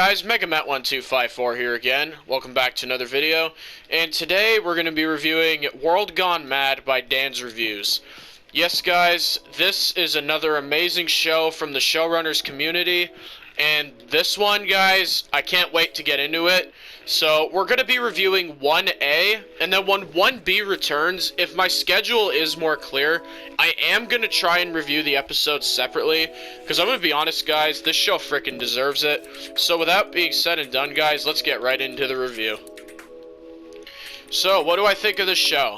guys, MegaMet1254 here again. Welcome back to another video. And today we're going to be reviewing World Gone Mad by Dan's Reviews. Yes guys, this is another amazing show from the showrunners community. And this one, guys, I can't wait to get into it. So we're going to be reviewing 1A, and then when 1B returns, if my schedule is more clear, I am going to try and review the episodes separately, because I'm going to be honest, guys, this show frickin' deserves it. So without being said and done, guys, let's get right into the review. So, what do I think of this show?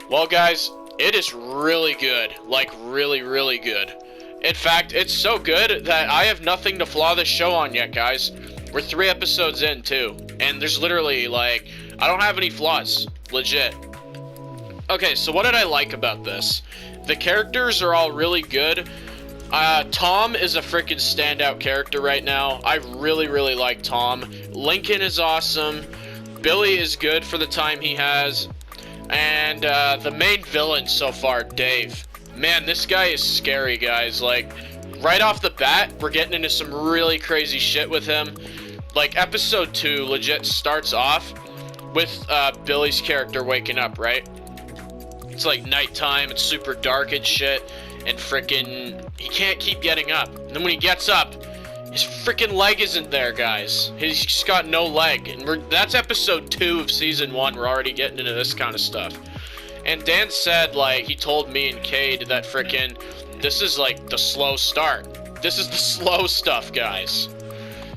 Well, guys, it is really good. Like, really, really good. In fact, it's so good that I have nothing to flaw this show on yet, guys. We're 3 episodes in, too. And there's literally, like, I don't have any flaws. Legit. Okay, so what did I like about this? The characters are all really good. Tom is a freaking standout character right now. I really, really like Tom. Lincoln is awesome. Billy is good for the time he has. And, the main villain so far, Dave. Man, this guy is scary, guys. Like, right off the bat, we're getting into some really crazy shit with him. Like, episode 2 legit starts off with Billy's character waking up, right? It's like nighttime, it's super dark and shit, and frickin' he can't keep getting up. And then when he gets up, his frickin' leg isn't there, guys. He's just got no leg. And that's episode 2 of season 1. We're already getting into this kind of stuff. And Dan said, like, he told me and Cade that frickin' this is like the slow start. This is the slow stuff, guys.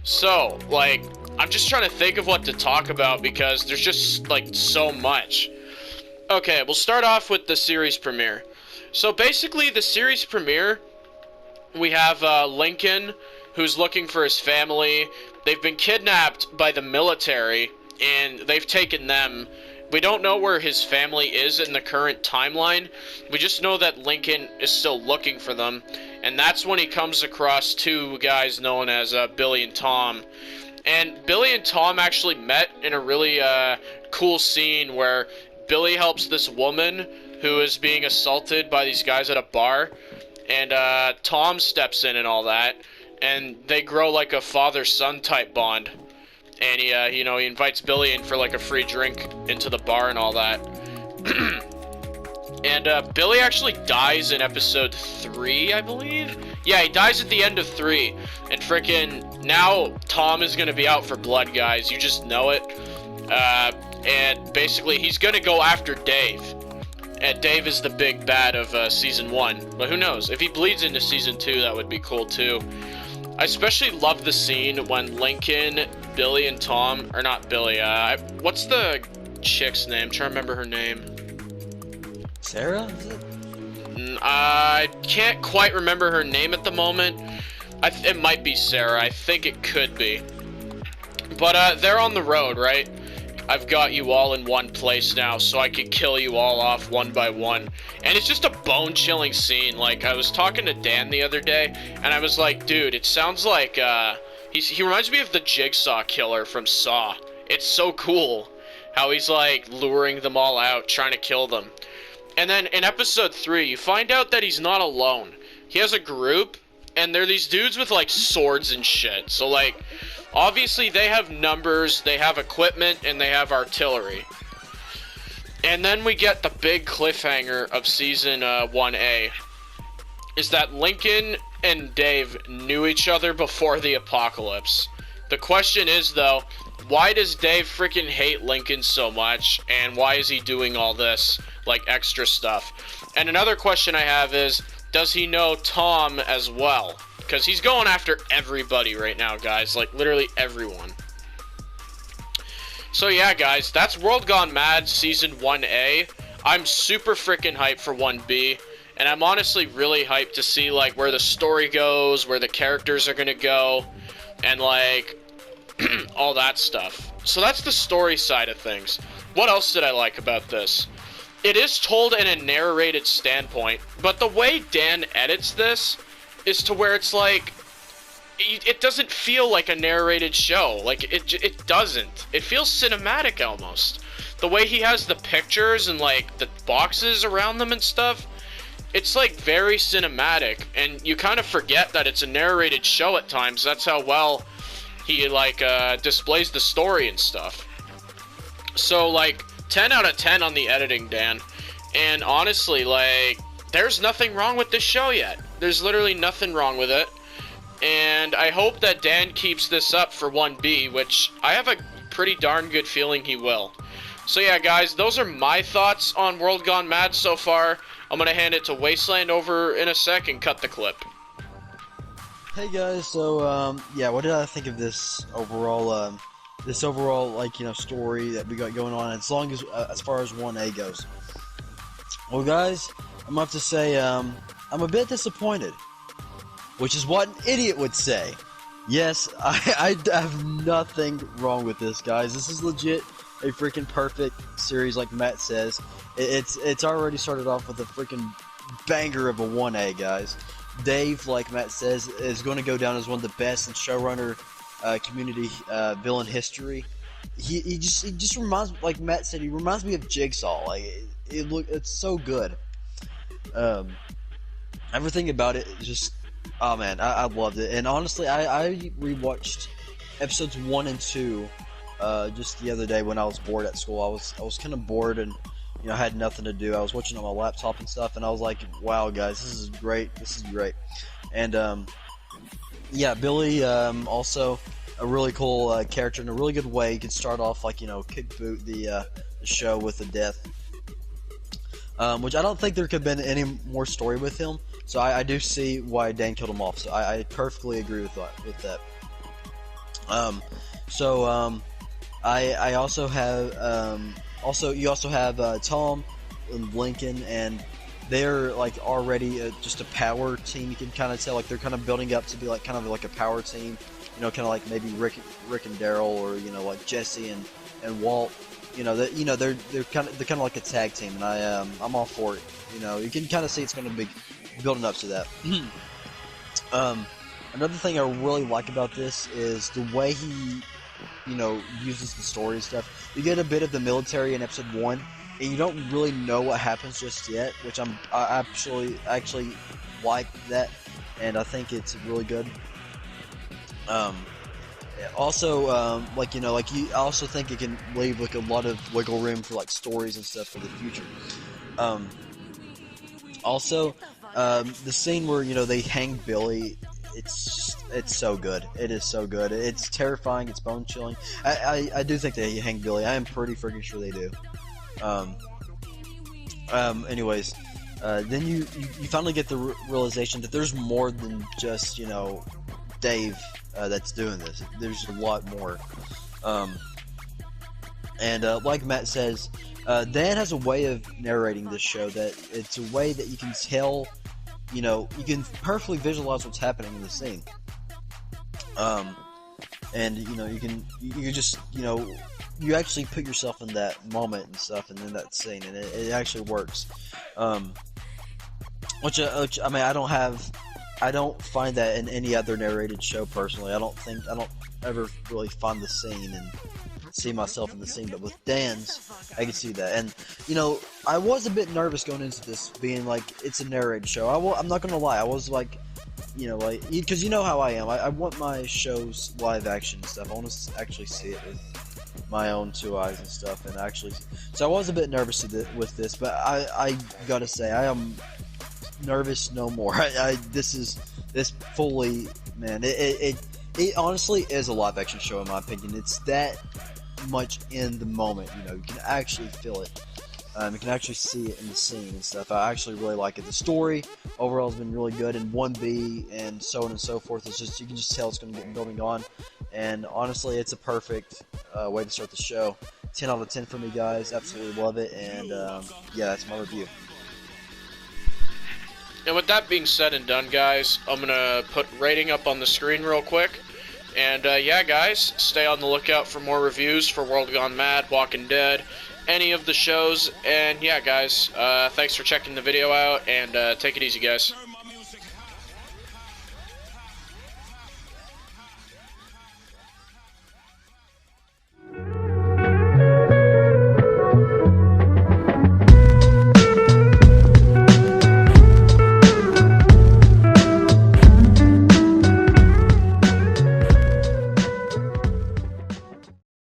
So, like, I'm just trying to think of what to talk about because there's just, like, so much. Okay, we'll start off with the series premiere. So, basically, the series premiere, we have Lincoln, who's looking for his family. They've been kidnapped by the military, and they've taken them. We don't know where his family is in the current timeline. We just know that Lincoln is still looking for them. And that's when he comes across 2 guys known as Billy and Tom. And Billy and Tom actually met in a really cool scene where Billy helps this woman who is being assaulted by these guys at a bar. And Tom steps in and all that. And they grow like a father-son type bond. And he, he invites Billy in for like a free drink into the bar and all that. And Billy actually dies in episode 3, I believe? Yeah, he dies at the end of 3. And frickin' now Tom is gonna be out for blood, guys. You just know it. And basically he's gonna go after Dave. And Dave is the big bad of season 1. But who knows? If he bleeds into season 2, that would be cool too. I especially love the scene when Lincoln, Billy, and Tom, or not Billy, what's the chick's name? I'm trying to remember her name. Sarah, is it? I can't quite remember her name at the moment. It might be Sarah. I think it could be. But, they're on the road, right? I've got you all in one place now, so I can kill you all off one by one. And it's just a bone-chilling scene. Like, I was talking to Dan the other day, and I was like, dude, it sounds like, he reminds me of the Jigsaw Killer from Saw. It's so cool how he's, like, luring them all out, trying to kill them. And then in episode 3, you find out that he's not alone. He has a group, and they're these dudes with, like, swords and shit. So, like, obviously they have numbers, they have equipment, and they have artillery. And then we get the big cliffhanger of season 1A. Is that Lincoln and Dave knew each other before the apocalypse. The question is, though, why does Dave freaking hate Lincoln so much? And why is he doing all this, like, extra stuff? And another question I have is, does he know Tom as well? Because he's going after everybody right now, guys. Like, literally everyone. So, yeah, guys. That's World Gone Mad Season 1A. I'm super freaking hyped for 1B. And I'm honestly really hyped to see, like, where the story goes, where the characters are gonna go, and, like, all that stuff. So that's the story side of things. What else did I like about this? It is told in a narrated standpoint, but the way Dan edits this is to where it's like, it doesn't feel like a narrated show. Like, it doesn't. It feels cinematic almost. The way he has the pictures and, like, the boxes around them and stuff, it's, like, very cinematic, and you kind of forget that it's a narrated show at times. That's how well he like displays the story and stuff. So like 10 out of 10 on the editing, Dan. And honestly, like, there's nothing wrong with this show yet. There's literally nothing wrong with it. And I hope that Dan keeps this up for 1B, which I have a pretty darn good feeling he will. So yeah, guys, those are my thoughts on World Gone Mad so far. I'm going to hand it to Wasteland over in a sec and cut the clip. Hey guys, so yeah, what did I think of this overall like, you know, story that we got going on as far as 1A goes? Well guys, I'm gonna have to say I'm a bit disappointed, which is what an idiot would say. Yes, I have nothing wrong with this, guys. This is legit a freaking perfect series, like Matt says. It's already started off with a freaking banger of a 1A, guys. Dave, like Matt says, is going to go down as one of the best in showrunner community villain history. He just reminds, like Matt said, he reminds me of Jigsaw. Like it's so good. Everything about it is just, oh man, I loved it. And honestly, I rewatched episodes 1 and 2 just the other day when I was bored at school. I was kind of bored and, you know, I had nothing to do. I was watching on my laptop and stuff, and I was like, wow, guys, this is great. This is great. And yeah, Billy, also a really cool character in a really good way. You could start off, like, you know, kick boot the show with a death, which I don't think there could have been any more story with him. So I do see why Dan killed him off. So I perfectly agree with that. I also have you also have Tom and Lincoln, and they're like already just a power team. You can kind of tell, like, they're kind of building up to be like kind of like a power team. You know, kind of like maybe Rick and Daryl, or, you know, like Jesse and Walt. You know, they're kind of like a tag team, and I'm all for it. You know, you can kind of see it's going to be building up to that. Another thing I really like about this is the way he, you know, uses the story and stuff. You get a bit of the military in episode 1, and you don't really know what happens just yet, which I actually like that, and I think it's really good. Also, like, you know, like, I also think it can leave like a lot of wiggle room for like stories and stuff for the future. Also, the scene where, you know, they hang Billy, it's so good. It is so good. It's terrifying. It's bone chilling. I do think they hang Billy. I am pretty freaking sure they do. Anyways, then you finally get the realization that there's more than just, you know, Dave that's doing this. There's a lot more. Like Matt says, Dan has a way of narrating this show that it's a way that you can tell, you know, you can perfectly visualize what's happening in the scene. And, you know, you can just, you know, you actually put yourself in that moment and stuff, and in that scene, and it actually works. Which I mean, I don't find that in any other narrated show personally. I don't ever really find the scene and see myself in the scene, but with Dan's, I can see that. And, you know, I was a bit nervous going into this, being like, it's a narrated show. I'm not gonna lie, I was like, you know, like, because you know how I am. I want my shows live action and stuff. I want to actually see it with my own 2 eyes and stuff, and actually, so I was a bit nervous with this, but I gotta say, I am nervous no more. This fully, man, it honestly is a live action show in my opinion. It's that much in the moment, you know, you can actually feel it. You can actually see it in the scene and stuff. I actually really like it. The story overall has been really good, and 1B and so on and so forth. It's just, you can just tell it's going to get building on, and honestly, it's a perfect way to start the show. 10 out of 10 for me, guys. Absolutely love it, and yeah, that's my review. And with that being said and done, guys, I'm going to put rating up on the screen real quick. And yeah, guys, stay on the lookout for more reviews for World Gone Mad, Walking Dead, any of the shows. And yeah, guys, thanks for checking the video out, and take it easy, guys.